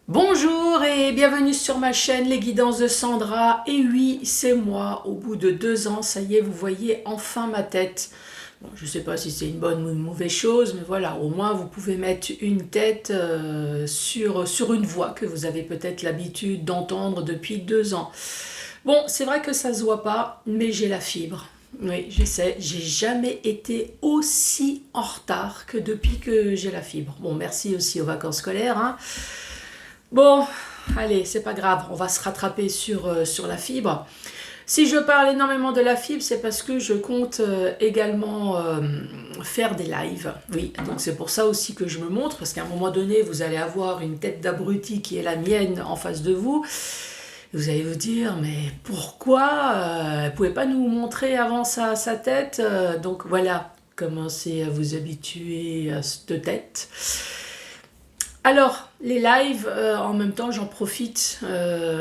Bonjour et bienvenue sur ma chaîne Les Guidances de Sandra. Et oui, c'est moi. Au bout de 2 ans, ça y est, vous voyez enfin ma tête. Bon, je ne sais pas si c'est une bonne ou une mauvaise chose, mais voilà, au moins vous pouvez mettre une tête sur une voix que vous avez peut-être l'habitude d'entendre depuis 2 ans. Bon, c'est vrai que ça se voit pas, mais j'ai la fibre. Oui, je sais, j'ai jamais été aussi en retard que depuis que j'ai la fibre. Bon, merci aussi aux vacances scolaires, hein. Bon, allez, c'est pas grave, on va se rattraper sur la fibre. Si je parle énormément de la fibre, c'est parce que je compte également faire des lives. Oui, donc c'est pour ça aussi que je me montre, parce qu'à un moment donné, vous allez avoir une tête d'abruti qui est la mienne en face de vous. Vous allez vous dire, mais pourquoi elle ne pouvait pas nous montrer avant sa tête. Donc voilà, commencez à vous habituer à cette tête. Alors, les lives, en même temps, j'en profite.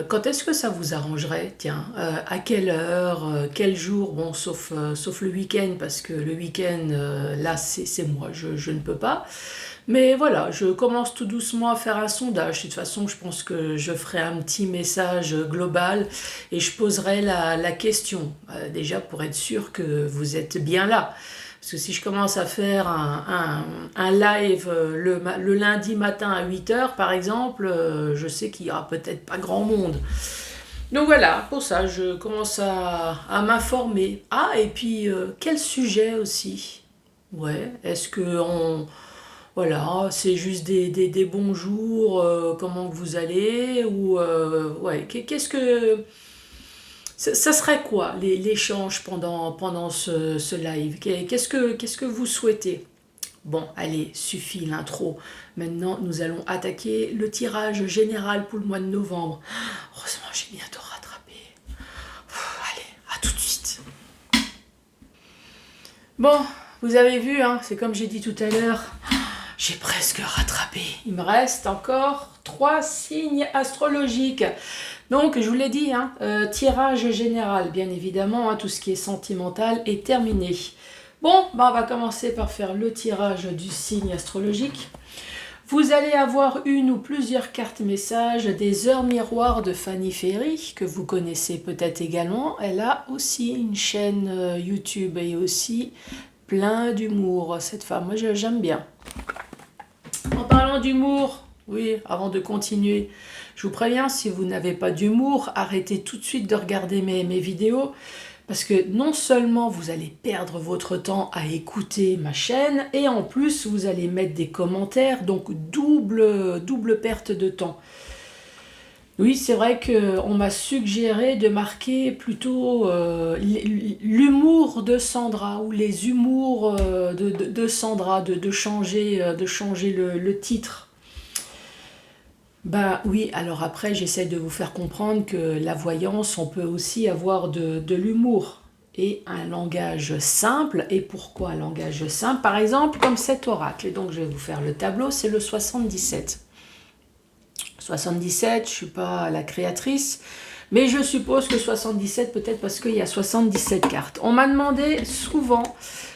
Quand est-ce que ça vous arrangerait? Tiens, à quelle heure, quel jour? Bon, sauf le week-end, parce que le week-end, là, c'est moi, je ne peux pas. Mais voilà, je commence tout doucement à faire un sondage. De toute façon, je pense que je ferai un petit message global et je poserai la question, déjà pour être sûr que vous êtes bien là. Parce que si je commence à faire un live le lundi matin à 8 h, par exemple, je sais qu'il n'y aura peut-être pas grand monde. Donc voilà, pour ça, je commence à m'informer. Ah, et puis, quel sujet aussi? Ouais, est-ce que voilà, c'est juste des bonjours, comment que vous allez? Ou, ouais, qu'est-ce que... Ça serait quoi l'échange pendant ce live? Qu'est-ce que vous souhaitez? Bon, allez, suffit l'intro. Maintenant, nous allons attaquer le tirage général pour le mois de novembre. Heureusement, j'ai bientôt rattrapé. Allez, à tout de suite. Bon, vous avez vu, hein, c'est comme j'ai dit tout à l'heure, j'ai presque rattrapé. Il me reste encore 3 signes astrologiques. Donc, je vous l'ai dit, hein, tirage général, bien évidemment, hein, tout ce qui est sentimental est terminé. Bon, bah, on va commencer par faire le tirage du signe astrologique. Vous allez avoir une ou plusieurs cartes messages des heures miroirs de Fanny Ferry, que vous connaissez peut-être également. Elle a aussi une chaîne YouTube et aussi plein d'humour, cette femme. Moi, j'aime bien. En parlant d'humour, oui, avant de continuer, je vous préviens, si vous n'avez pas d'humour, arrêtez tout de suite de regarder mes vidéos. Parce que non seulement vous allez perdre votre temps à écouter ma chaîne, et en plus vous allez mettre des commentaires, donc double perte de temps. Oui, c'est vrai qu'on m'a suggéré de marquer plutôt l'humour de Sandra, ou les humours de Sandra, de changer le titre. Bah oui, alors après, j'essaie de vous faire comprendre que la voyance, on peut aussi avoir de l'humour et un langage simple. Et pourquoi un langage simple? Par exemple, comme cet oracle. Et donc, je vais vous faire le tableau, c'est le 77. 77, je ne suis pas la créatrice, mais je suppose que 77, peut-être parce qu'il y a 77 cartes. On m'a demandé souvent,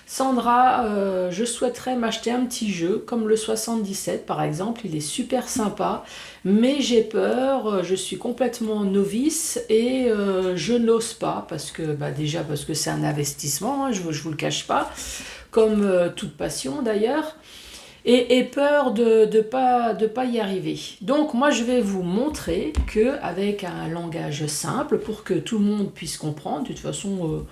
Sandra, je souhaiterais m'acheter un petit jeu, comme le 77 par exemple, il est super sympa, mais j'ai peur, je suis complètement novice et je n'ose pas, parce que déjà parce que c'est un investissement, hein, je vous le cache pas, comme toute passion d'ailleurs. Et peur de pas y arriver. Donc moi je vais vous montrer qu'avec un langage simple, pour que tout le monde puisse comprendre, de toute façon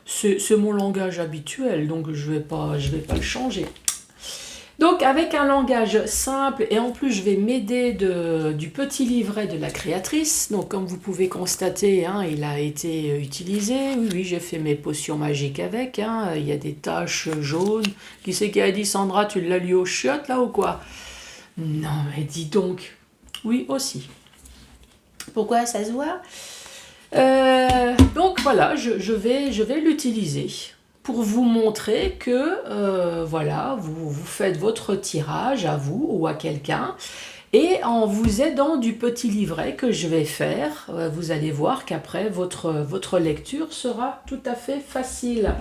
c'est mon langage habituel, donc je vais pas le changer. Donc avec un langage simple, et en plus je vais m'aider du petit livret de la créatrice. Donc comme vous pouvez constater, hein, il a été utilisé. Oui, j'ai fait mes potions magiques avec, hein. Il y a des taches jaunes. Qui c'est qui a dit, Sandra, tu l'as lu aux chiottes là ou quoi? Non mais dis donc. Oui aussi. Pourquoi ça se voit? Donc voilà, je vais l'utiliser pour vous montrer que voilà, vous faites votre tirage à vous ou à quelqu'un, et en vous aidant du petit livret que je vais faire, vous allez voir qu'après votre lecture sera tout à fait facile.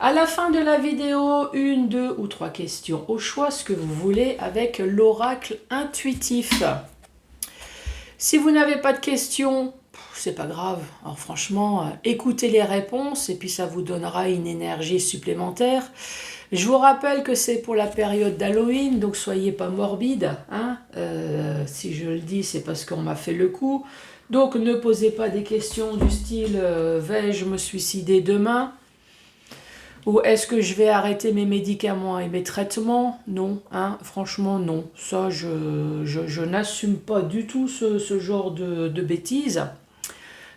À la fin de la vidéo, 1, 2 ou 3 questions au choix, ce que vous voulez, avec l'oracle intuitif. Si vous n'avez pas de questions, c'est pas grave. Alors franchement, écoutez les réponses et puis ça vous donnera une énergie supplémentaire. Je vous rappelle que c'est pour la période d'Halloween, donc soyez pas morbide, hein. Si je le dis, c'est parce qu'on m'a fait le coup. Donc ne posez pas des questions du style vais-je me suicider demain? Ou est-ce que je vais arrêter mes médicaments et mes traitements? Non, hein, franchement non. Ça, je n'assume pas du tout ce genre de bêtises.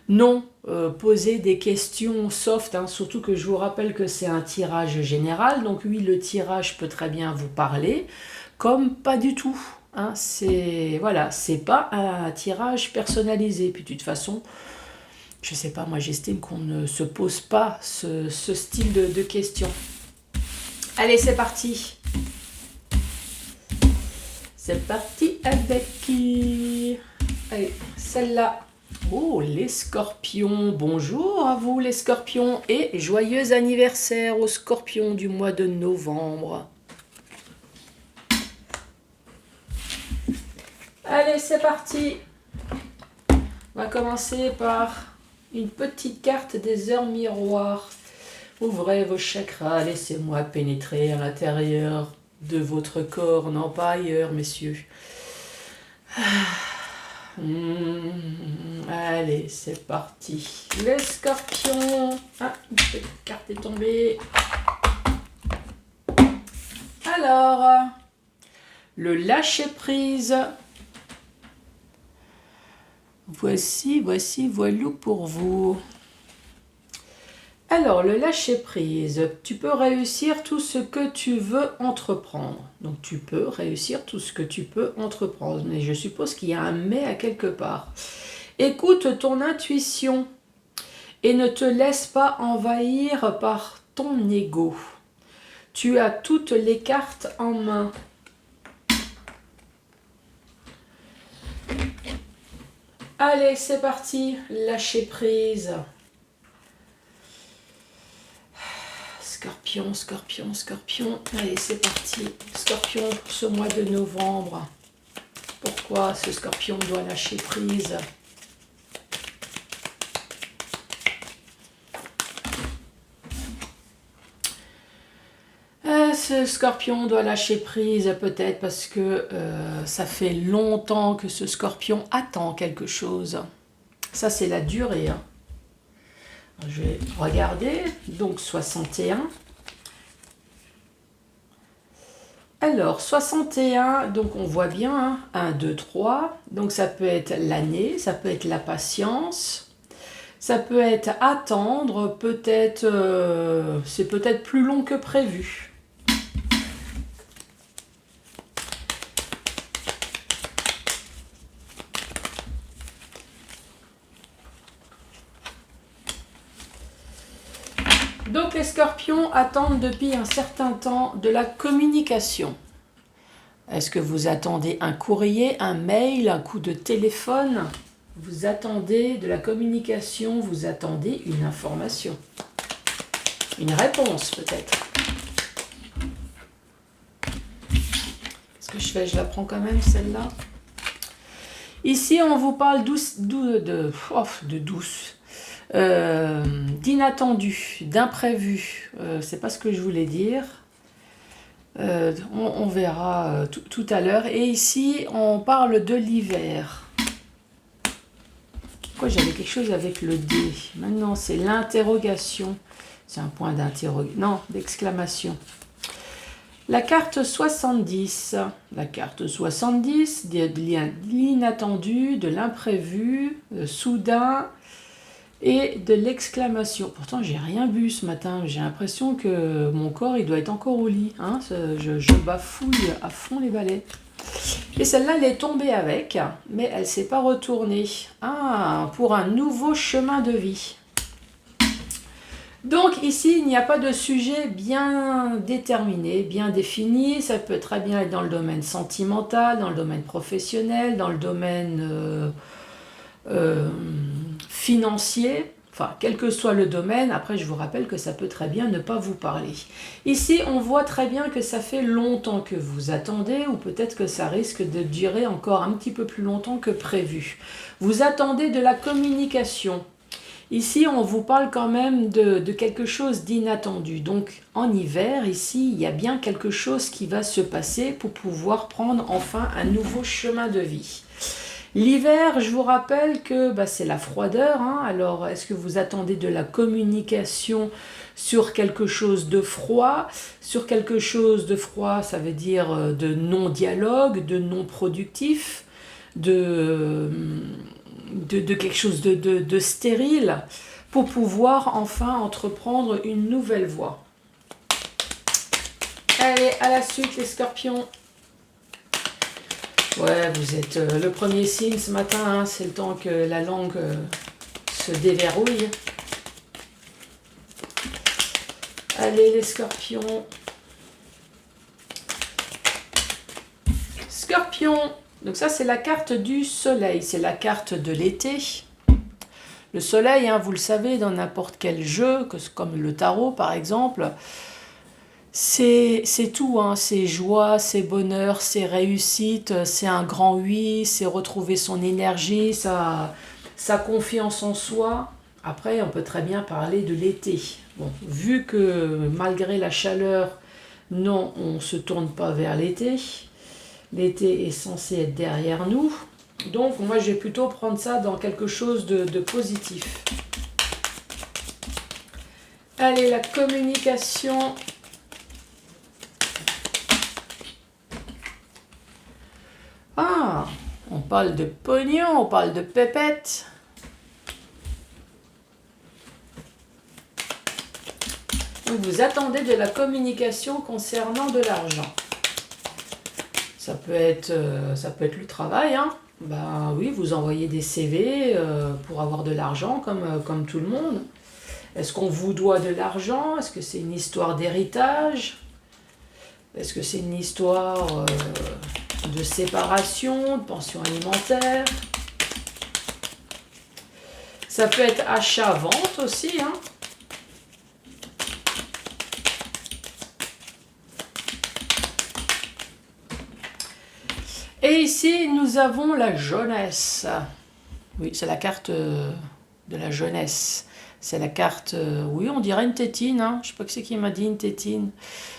Non, poser des questions soft, hein, surtout que je vous rappelle que c'est un tirage général, donc oui, le tirage peut très bien vous parler, comme pas du tout. Hein, voilà, c'est pas un tirage personnalisé. Puis de toute façon, je sais pas, moi j'estime qu'on ne se pose pas ce style de questions. Allez, c'est parti. C'est parti avec qui? Allez, celle-là. Oh, les scorpions. Bonjour à vous les scorpions et joyeux anniversaire aux scorpions du mois de novembre. Allez, c'est parti. On va commencer par une petite carte des heures miroirs. Ouvrez vos chakras, laissez-moi pénétrer à l'intérieur de votre corps, non pas ailleurs, messieurs. Allez, c'est parti. Les scorpions. Ah, une petite carte est tombée. Alors, le lâcher-prise. Voici, voilou pour vous. Alors, le lâcher-prise, tu peux réussir tout ce que tu veux entreprendre. Donc, tu peux réussir tout ce que tu peux entreprendre. Mais je suppose qu'il y a un mais à quelque part. Écoute ton intuition et ne te laisse pas envahir par ton ego. Tu as toutes les cartes en main. Allez, c'est parti, lâcher prise. Scorpion, scorpion, scorpion. Allez, c'est parti. Scorpion pour ce mois de novembre. Pourquoi ce scorpion doit lâcher prise? Ce scorpion doit lâcher prise peut-être parce que ça fait longtemps que ce scorpion attend quelque chose. Ça, c'est la durée. Hein. Je vais regarder. Donc, 61. Alors, 61, donc on voit bien, hein, 1, 2, 3. Donc, ça peut être l'année, ça peut être la patience. Ça peut être attendre, peut-être, c'est peut-être plus long que prévu. Donc les scorpions attendent depuis un certain temps de la communication. Est-ce que vous attendez un courrier, un mail, un coup de téléphone? Vous attendez de la communication, vous attendez une information. Une réponse peut-être. Ce que je fais, je la prends quand même celle-là. Ici on vous parle d'inattendu, d'imprévu. C'est pas ce que je voulais dire. On verra tout à l'heure. Et ici, on parle de l'hiver. Pourquoi j'avais quelque chose avec le D? Maintenant, c'est l'interrogation. C'est un point d'interrogation. Non, d'exclamation. La carte 70. La carte 70, de l'inattendu, de l'imprévu, soudain et de l'exclamation. Pourtant, j'ai rien bu ce matin. J'ai l'impression que mon corps, il doit être encore au lit. Hein. Je bafouille à fond les balais. Et celle-là, elle est tombée avec, mais elle ne s'est pas retournée. Ah, pour un nouveau chemin de vie. Donc ici, il n'y a pas de sujet bien déterminé, bien défini. Ça peut très bien être dans le domaine sentimental, dans le domaine professionnel, dans le domaine financier. Enfin, quel que soit le domaine, après je vous rappelle que ça peut très bien ne pas vous parler. Ici, on voit très bien que ça fait longtemps que vous attendez, ou peut-être que ça risque de durer encore un petit peu plus longtemps que prévu. Vous attendez de la communication. Ici, on vous parle quand même de quelque chose d'inattendu. Donc, en hiver, ici, il y a bien quelque chose qui va se passer pour pouvoir prendre enfin un nouveau chemin de vie. L'hiver, je vous rappelle que c'est la froideur. Hein. Alors, est-ce que vous attendez de la communication sur quelque chose de froid? Sur quelque chose de froid, ça veut dire de non-dialogue, de non-productif, de quelque chose de stérile, pour pouvoir enfin entreprendre une nouvelle voie. Allez, à la suite, les scorpions. Ouais, vous êtes le premier signe ce matin, hein, c'est le temps que la langue se déverrouille. Allez, les scorpions. Scorpion. Donc ça, c'est la carte du soleil, c'est la carte de l'été. Le soleil, hein, vous le savez, dans n'importe quel jeu, comme le tarot par exemple, c'est tout, hein. C'est joie, c'est bonheur, c'est réussite, c'est un grand oui, c'est retrouver son énergie, sa confiance en soi. Après, on peut très bien parler de l'été. Bon, vu que malgré la chaleur, non, on ne se tourne pas vers l'été. L'été est censé être derrière nous. Donc, moi, je vais plutôt prendre ça dans quelque chose de positif. Allez, la communication. Ah, on parle de pognon, on parle de pépette. Donc, vous attendez de la communication concernant de l'argent. Ça peut être le travail, hein. Ben oui, vous envoyez des CV pour avoir de l'argent comme tout le monde. Est-ce qu'on vous doit de l'argent? Est-ce que c'est une histoire d'héritage? Est-ce que c'est une histoire de séparation, de pension alimentaire? Ça peut être achat-vente aussi, hein. Et ici, nous avons la jeunesse. Oui, c'est la carte de la jeunesse. C'est la carte, oui, on dirait une tétine. Hein. Je ne sais pas qui c'est qui m'a dit une tétine.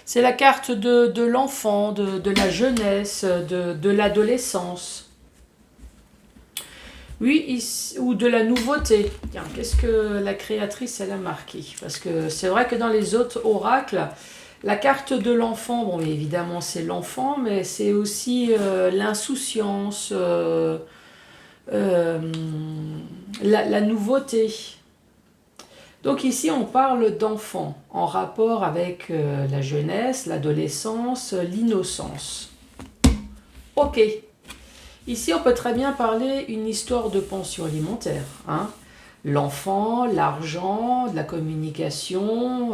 C'est la carte de l'enfant, de la jeunesse, de l'adolescence. Oui, ici, ou de la nouveauté. Tiens, qu'est-ce que la créatrice, elle a marqué? Parce que c'est vrai que dans les autres oracles, la carte de l'enfant, bon, évidemment, c'est l'enfant, mais c'est aussi l'insouciance, la nouveauté. Donc ici, on parle d'enfant en rapport avec la jeunesse, l'adolescence, l'innocence. Ok. Ici, on peut très bien parler une histoire de pension alimentaire. Hein. L'enfant, l'argent, de la communication...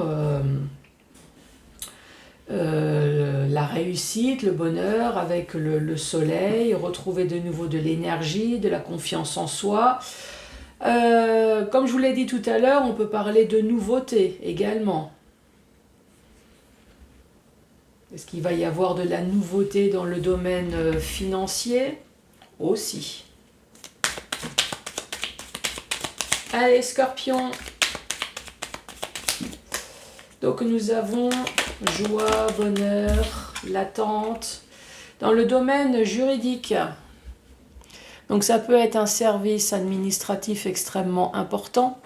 la réussite, le bonheur avec le soleil, retrouver de nouveau de l'énergie, de la confiance en soi. Comme je vous l'ai dit tout à l'heure, on peut parler de nouveauté également. Est-ce qu'il va y avoir de la nouveauté dans le domaine financier? Aussi. Allez, Scorpion. Donc nous avons joie, bonheur, l'attente. Dans le domaine juridique, donc ça peut être un service administratif extrêmement important.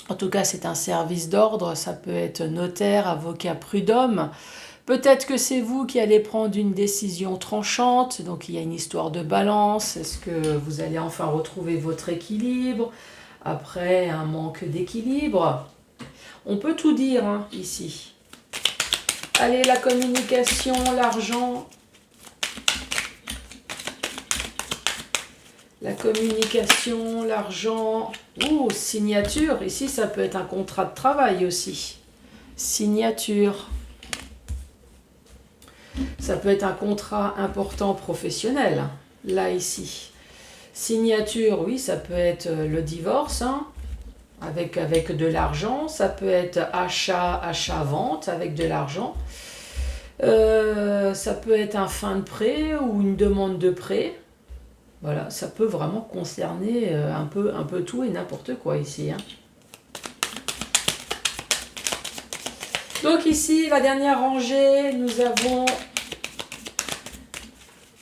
En tout cas, c'est un service d'ordre. Ça peut être notaire, avocat, prud'homme. Peut-être que c'est vous qui allez prendre une décision tranchante. Donc il y a une histoire de balance. Est-ce que vous allez enfin retrouver votre équilibre après un manque d'équilibre? On peut tout dire hein, ici. Allez, la communication, l'argent. La communication, l'argent. Ouh, signature. Ici, ça peut être un contrat de travail aussi. Signature. Ça peut être un contrat important professionnel. Là, ici. Signature, oui, ça peut être le divorce. Hein. avec de l'argent. Ça peut être achat-vente avec de l'argent. Ça peut être un fin de prêt ou une demande de prêt. Voilà, ça peut vraiment concerner un peu tout et n'importe quoi ici, hein. Donc ici, la dernière rangée, nous avons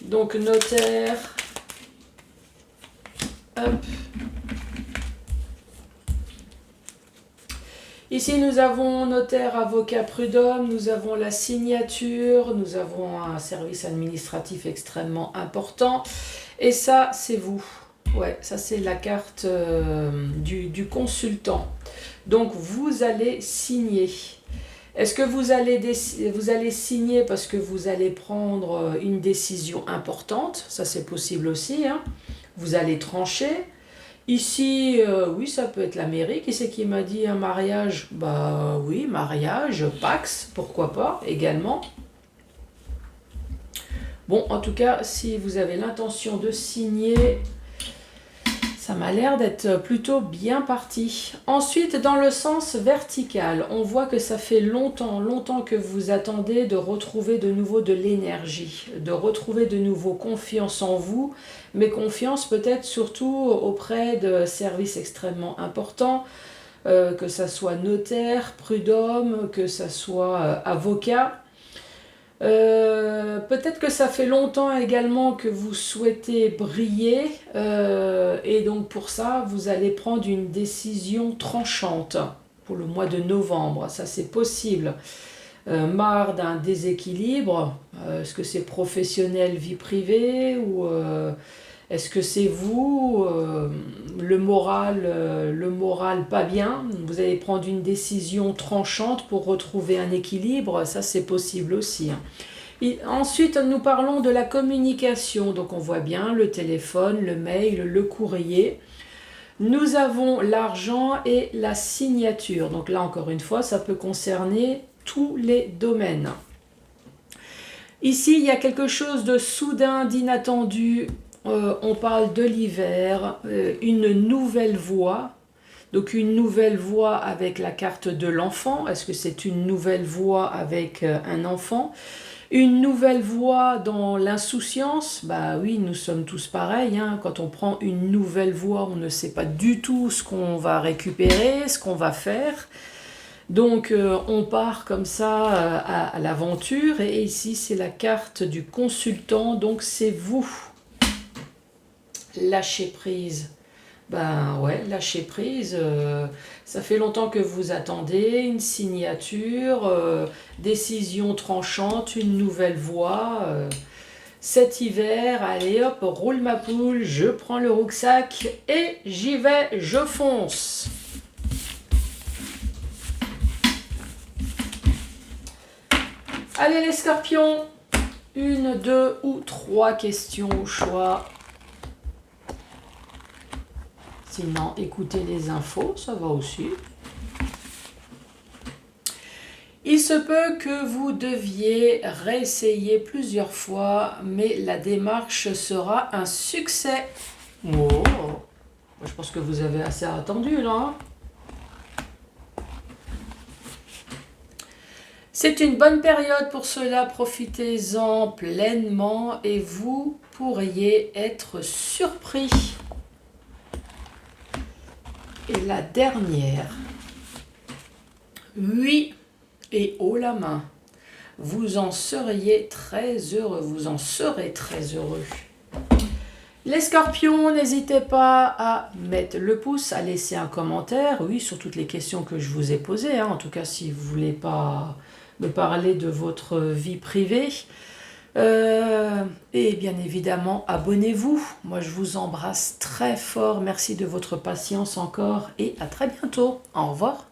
donc notaire. Hop. Ici, nous avons notaire, avocat, prud'homme, nous avons la signature, nous avons un service administratif extrêmement important. Et ça, c'est vous. Ouais, ça, c'est la carte du consultant. Donc, vous allez signer. Est-ce que vous allez signer parce que vous allez prendre une décision importante? Ça, c'est possible aussi, hein. Vous allez trancher. Ici, oui, ça peut être la mairie. Qui c'est qui m'a dit un mariage? Bah oui, mariage, Pax, pourquoi pas, également. Bon, en tout cas, si vous avez l'intention de signer, ça m'a l'air d'être plutôt bien parti. Ensuite, dans le sens vertical, on voit que ça fait longtemps que vous attendez de retrouver de nouveau de l'énergie, de retrouver de nouveau confiance en vous, mais confiance peut-être surtout auprès de services extrêmement importants, que ça soit notaire, prud'homme, que ça soit avocat. Peut-être que ça fait longtemps également que vous souhaitez briller et donc pour ça vous allez prendre une décision tranchante pour le mois de novembre, ça c'est possible. Marre d'un déséquilibre, est-ce que c'est professionnel, vie privée ou est-ce que c'est vous, le moral pas bien, vous allez prendre une décision tranchante pour retrouver un équilibre, ça c'est possible aussi, hein. Et ensuite, nous parlons de la communication, donc on voit bien le téléphone, le mail, le courrier. Nous avons l'argent et la signature, donc là encore une fois, ça peut concerner tous les domaines. Ici, il y a quelque chose de soudain, d'inattendu. On parle de l'hiver, une nouvelle voie. Donc une nouvelle voie avec la carte de l'enfant. Est-ce que c'est une nouvelle voie avec un enfant? Une nouvelle voie dans l'insouciance? Bah oui, nous sommes tous pareils, hein. Quand on prend une nouvelle voie, on ne sait pas du tout ce qu'on va récupérer, ce qu'on va faire. Donc on part comme ça à l'aventure. Et ici, c'est la carte du consultant. Donc c'est vous. Lâcher prise. Ben ouais, lâcher prise, ça fait longtemps que vous attendez une signature, décision tranchante, une nouvelle voie. Cet hiver, allez hop, roule ma poule, je prends le rucksack et j'y vais, je fonce. Allez les scorpions, 1, 2 ou 3 questions au choix. Sinon, écoutez les infos, ça va aussi. Il se peut que vous deviez réessayer plusieurs fois, mais la démarche sera un succès. Oh, je pense que vous avez assez attendu là, hein. C'est une bonne période pour cela, profitez-en pleinement et vous pourriez être surpris. Et la dernière, oui, et haut la main, vous en seriez très heureux, vous en serez très heureux. Les scorpions, n'hésitez pas à mettre le pouce, à laisser un commentaire, oui, sur toutes les questions que je vous ai posées, hein. En tout cas, si vous ne voulez pas me parler de votre vie privée. Et bien évidemment, abonnez-vous. Moi, je vous embrasse très fort. Merci de votre patience encore et à très bientôt. Au revoir.